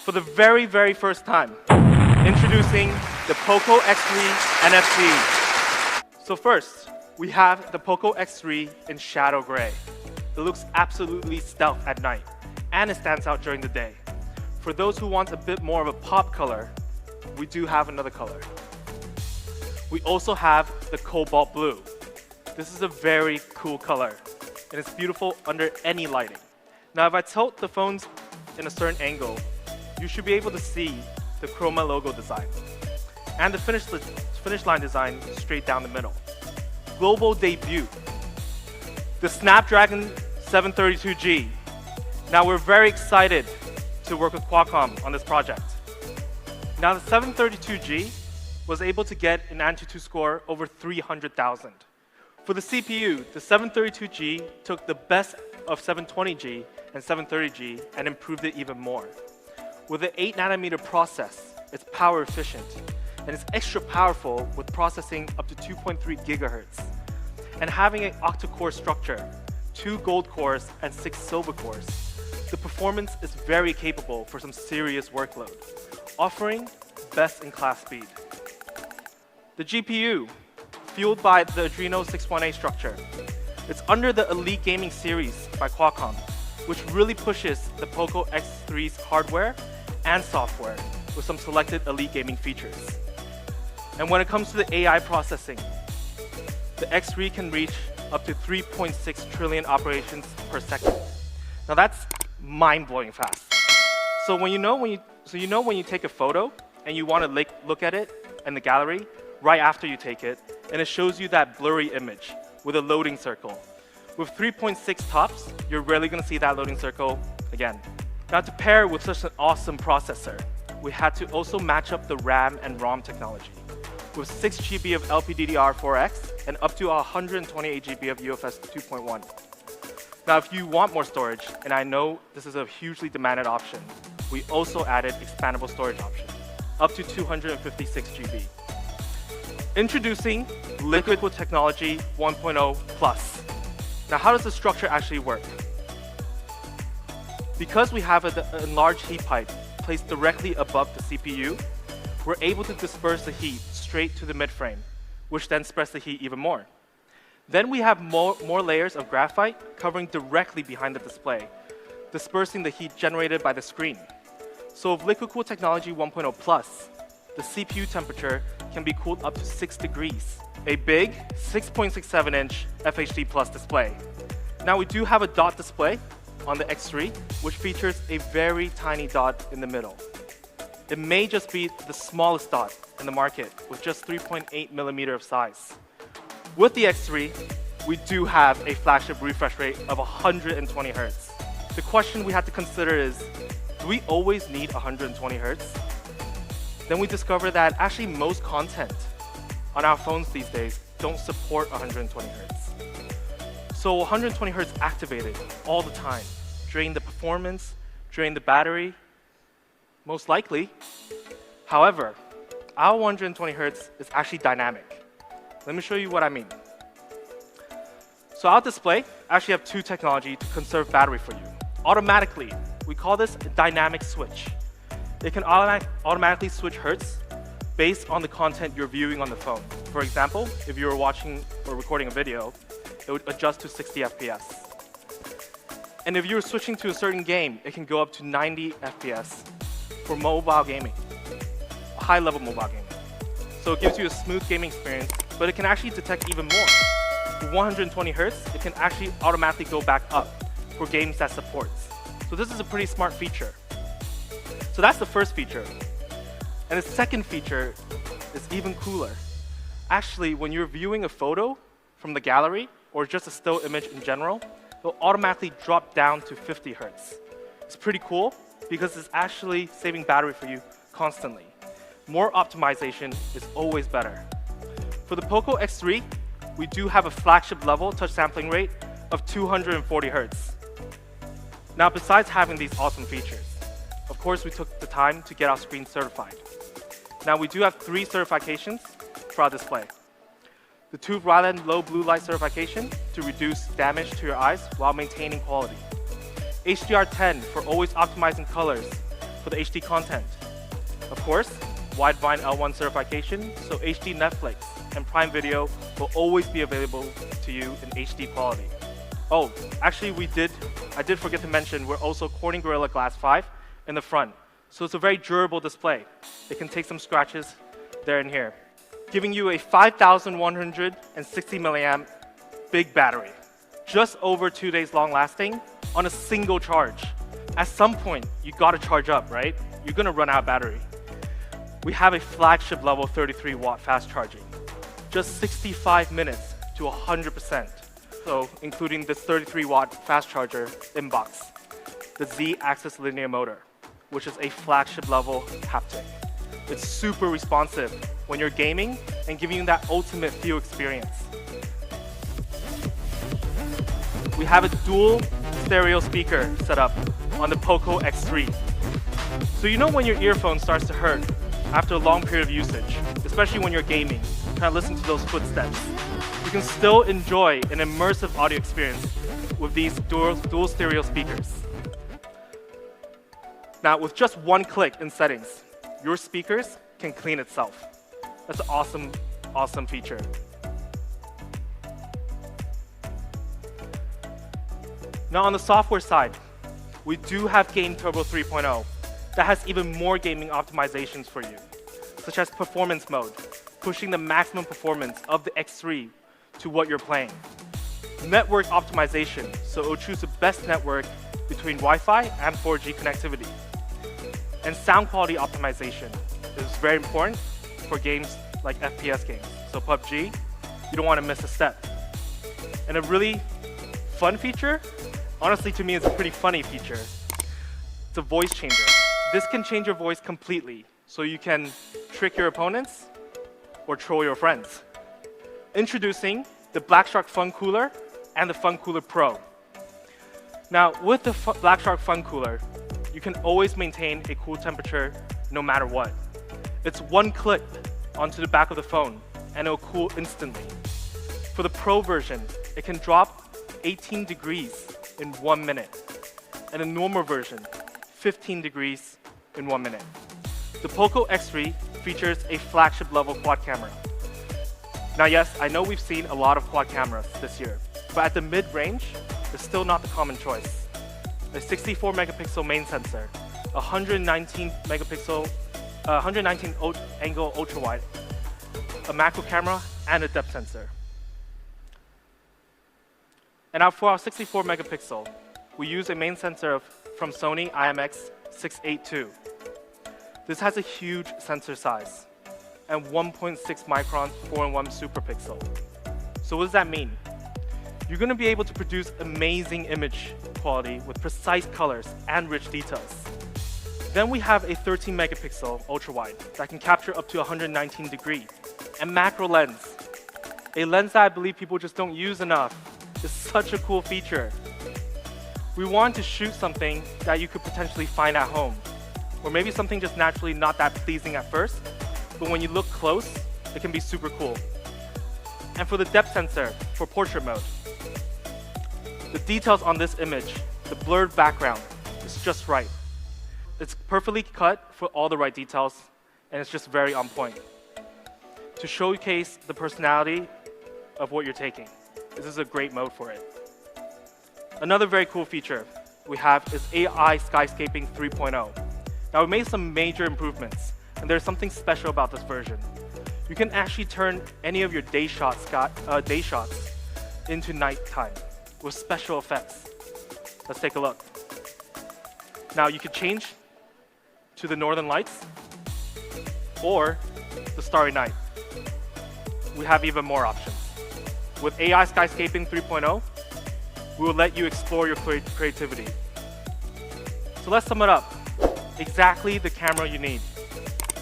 for the very, very first time, introducing the Poco X3 NFC. So first, we have the Poco X3 in shadow gray. It looks absolutely stealth at night, and it stands out during the day. For those who want a bit more of a pop color, we do have another color. We also have the cobalt blue. This is a very cool color, and it's beautiful under any lighting. Now, if I tilt the phones in a certain angle, you should be able to see the Chroma logo design and the finish line design straight down the middle. Global debut, the Snapdragon 732G. Now, we're very excited to work with Qualcomm on this project. Now, the 732G was able to get an AnTuTu score over 300,000. For the CPU, the 732G took the best of 720G and 730G and improved it even more. With an 8nm process, it's power efficient, and it's extra powerful with processing up to 2.3 GHz. And having an octa-core structure, 2 gold cores and 6 silver cores, the performance is very capable for some serious workload, offering best-in-class speed. The GPU, fueled by the Adreno 618 structure. It's under the Elite Gaming series by Qualcomm, which really pushes the Poco X3's hardware and software with some selected Elite Gaming features. And when it comes to the AI processing, the X3 can reach up to 3.6 trillion operations per second. Now that's mind-blowing fast. So when you take a photo and you want to look at it in the gallery right after you take it, and it shows you that blurry image with a loading circle. With 3.6 tops, you're rarely going to see that loading circle again. Now, to pair with such an awesome processor, we had to also match up the RAM and ROM technology with 6 GB of LPDDR4X and up to 128 GB of UFS 2.1. Now, if you want more storage, and I know this is a hugely demanded option, we also added expandable storage option, up to 256 GB. Introducing Liquid Technology 1.0 Plus. Now, how does the structure actually work? Because we have an enlarged heat pipe placed directly above the CPU, we're able to disperse the heat straight to the midframe, which then spreads the heat even more. Then we have more layers of graphite covering directly behind the display, dispersing the heat generated by the screen. So with Liquid Technology 1.0 Plus, the CPU temperature can be cooled up to 6 degrees. A big 6.67-inch FHD Plus display. Now, we do have a dot display on the X3, which features a very tiny dot in the middle. It may just be the smallest dot in the market, with just 3.8mm of size. With the X3, we do have a flagship refresh rate of 120 Hz. The question we have to consider is, do we always need 120 Hz? Then we discover that actually most content on our phones these days don't support 120 Hz. So 120 Hz activated all the time, drain the performance, drain the battery, most likely. However, our 120 Hz is actually dynamic. Let me show you what I mean. So our display actually have 2 technology to conserve battery for you. Automatically, we call this a dynamic switch. It can automatically switch hertz based on the content you're viewing on the phone. For example, if you were watching or recording a video, it would adjust to 60 FPS. And if you're switching to a certain game, it can go up to 90 FPS for mobile gaming, high-level mobile gaming. So it gives you a smooth gaming experience, but it can actually detect even more. With 120 Hz, it can actually automatically go back up for games that supports. So this is a pretty smart feature. So that's the first feature. And the second feature is even cooler. Actually, when you're viewing a photo from the gallery, or just a still image in general, it'll automatically drop down to 50 Hz. It's pretty cool because it's actually saving battery for you constantly. More optimization is always better. For the Poco X3, we do have a flagship level touch sampling rate of 240 Hz. Now, besides having these awesome features, of course, we took the time to get our screen certified. Now, we do have 3 certifications for our display. The TÜV Rheinland low blue light certification to reduce damage to your eyes while maintaining quality. HDR10 for always optimizing colors for the HD content. Of course, Widevine L1 certification, so HD Netflix and Prime Video will always be available to you in HD quality. Oh, actually I did forget to mention we're also Corning Gorilla Glass 5 in the front. So it's a very durable display. It can take some scratches there and here, giving you a 5,160 milliamp big battery. Just over 2 days long lasting on a single charge. At some point, you gotta charge up, right? You're gonna run out of battery. We have a flagship level 33 watt fast charging. Just 65 minutes to 100%. So including this 33 watt fast charger in box. The Z-axis linear motor, which is a flagship level haptic. It's super responsive when you're gaming and giving you that ultimate feel experience. We have a dual stereo speaker set up on the Poco X3. So you know when your earphone starts to hurt after a long period of usage, especially when you're gaming, trying to listen to those footsteps. You can still enjoy an immersive audio experience with these dual stereo speakers. Now, with just one click in settings, your speakers can clean itself. That's an awesome, awesome feature. Now, on the software side, we do have Game Turbo 3.0 that has even more gaming optimizations for you, such as performance mode, pushing the maximum performance of the X3 to what you're playing. Network optimization, so it will choose the best network between Wi-Fi and 4G connectivity. And sound quality optimization is very important for games like FPS games. So PUBG, you don't want to miss a step. And a really fun feature, honestly to me it's a pretty funny feature, it's a voice changer. This can change your voice completely, so you can trick your opponents or troll your friends. Introducing the Blackshark Fun Cooler and the Fun Cooler Pro. Now, with the Blackshark Fun Cooler, you can always maintain a cool temperature no matter what. It's one click onto the back of the phone and it will cool instantly. For the Pro version, it can drop 18 degrees in 1 minute, and the normal version, 15 degrees in 1 minute. The Poco X3 features a flagship level quad camera. Now yes, I know we've seen a lot of quad cameras this year, but at the mid-range, it's still not the common choice. A 64 megapixel main sensor, 119 angle ultra wide, a macro camera, and a depth sensor. And now for our 64 megapixel, we use a main sensor from Sony IMX682. This has a huge sensor size and 1.6 micron 4-in-1 super pixel. So what does that mean? You're going to be able to produce amazing image quality with precise colors and rich details. Then we have a 13 megapixel ultra wide that can capture up to 119 degrees, and macro lens, a lens that I believe people just don't use enough. It's such a cool feature. We want to shoot something that you could potentially find at home, or maybe something just naturally not that pleasing at first, but when you look close, it can be super cool. And for the depth sensor for portrait mode, the details on this image, the blurred background, is just right. It's perfectly cut for all the right details, and it's just very on point. To showcase the personality of what you're taking, this is a great mode for it. Another very cool feature we have is AI Skyscaping 3.0. Now we made some major improvements, and there's something special about this version. You can actually turn any of your day shots into nighttime with special effects. Let's take a look. Now you can change to the northern lights or the starry night. We have even more options. With AI Skyscaping 3.0, we will let you explore your creativity. So let's sum it up. Exactly the camera you need.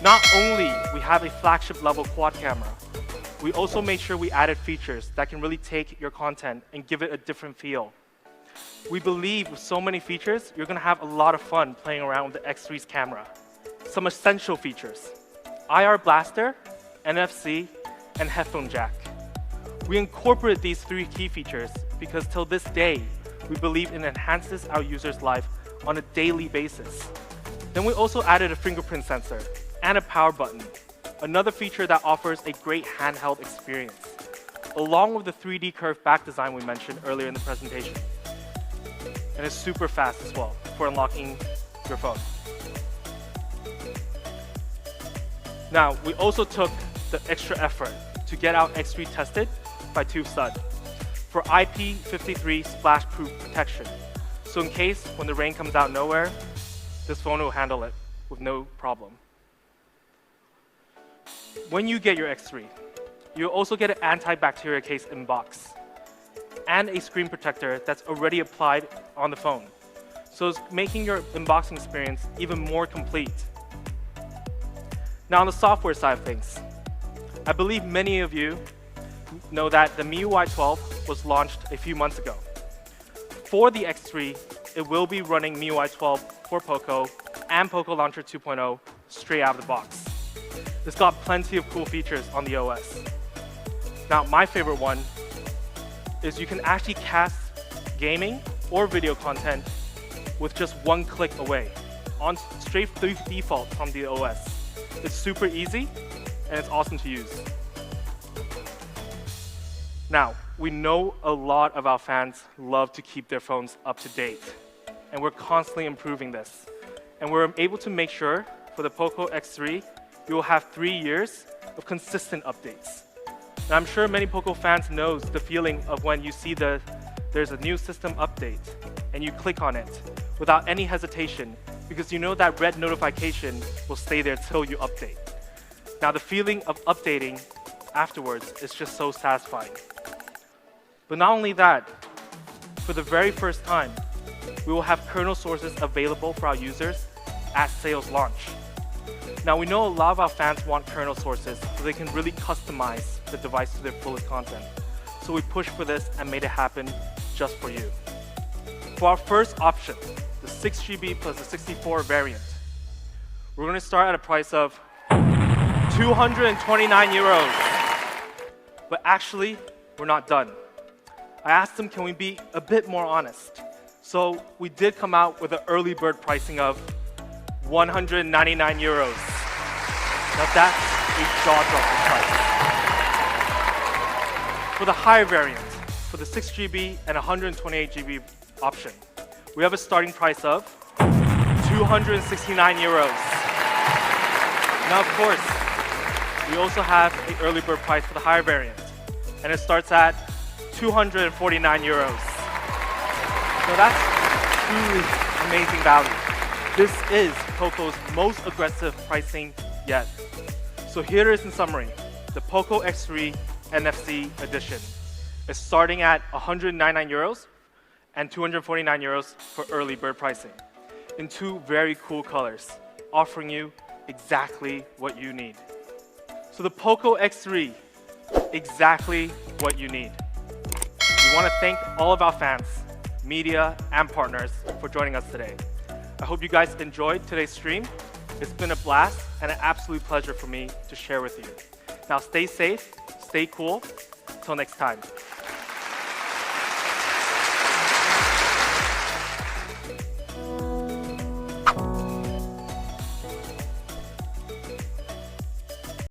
Not only we have a flagship level quad camera, we also made sure we added features that can really take your content and give it a different feel. We believe with so many features, you're going to have a lot of fun playing around with the X3's camera. Some essential features: IR blaster, NFC, and headphone jack. We incorporated these three key features because till this day, we believe it enhances our users' life on a daily basis. Then we also added a fingerprint sensor and a power button, another feature that offers a great handheld experience, along with the 3D curved back design we mentioned earlier in the presentation. And it's super fast as well for unlocking your phone. Now, we also took the extra effort to get our X3 tested by TubeStud for IP53 splash-proof protection. So in case when the rain comes out of nowhere, this phone will handle it with no problem. When you get your X3, you'll also get an antibacterial case in box and a screen protector that's already applied on the phone. So it's making your unboxing experience even more complete. Now on the software side of things, I believe many of you know that the MIUI 12 was launched a few months ago. For the X3, it will be running MIUI 12 for Poco and Poco Launcher 2.0 straight out of the box. It's got plenty of cool features on the OS. Now, my favorite one is you can actually cast gaming or video content with just one click away, on straight through default from the OS. It's super easy and it's awesome to use. Now, we know a lot of our fans love to keep their phones up to date, and we're constantly improving this. And we're able to make sure for the Poco X3, you will have 3 years of consistent updates. And I'm sure many Poco fans knows the feeling of when you see there's a new system update and you click on it without any hesitation because you know that red notification will stay there till you update. Now the feeling of updating afterwards is just so satisfying. But not only that, for the very first time, we will have kernel sources available for our users at sales launch. Now we know a lot of our fans want kernel sources so they can really customize the device to their fullest content. So we pushed for this and made it happen just for you. For our first option, the 6GB plus the 64 variant, we're going to start at a price of 229 euros. But actually, we're not done. I asked them, can we be a bit more honest? So we did come out with an early bird pricing of 199 euros. Now that's a jaw-dropping price. For the higher variant, for the 6GB and 128GB option, we have a starting price of 269 euros. Now, of course, we also have an early bird price for the higher variant, and it starts at 249 euros. So that's truly amazing value. This is Poco's most aggressive pricing yet. So here it is in summary. The Poco X3 NFC edition is starting at 199 euros and 249 euros for early bird pricing in 2 very cool colors, offering you exactly what you need. So the Poco X3, exactly what you need. We want to thank all of our fans, media, and partners for joining us today. I hope you guys enjoyed today's stream. It's been a blast and an absolute pleasure for me to share with you. Now stay safe, stay cool. Till next time.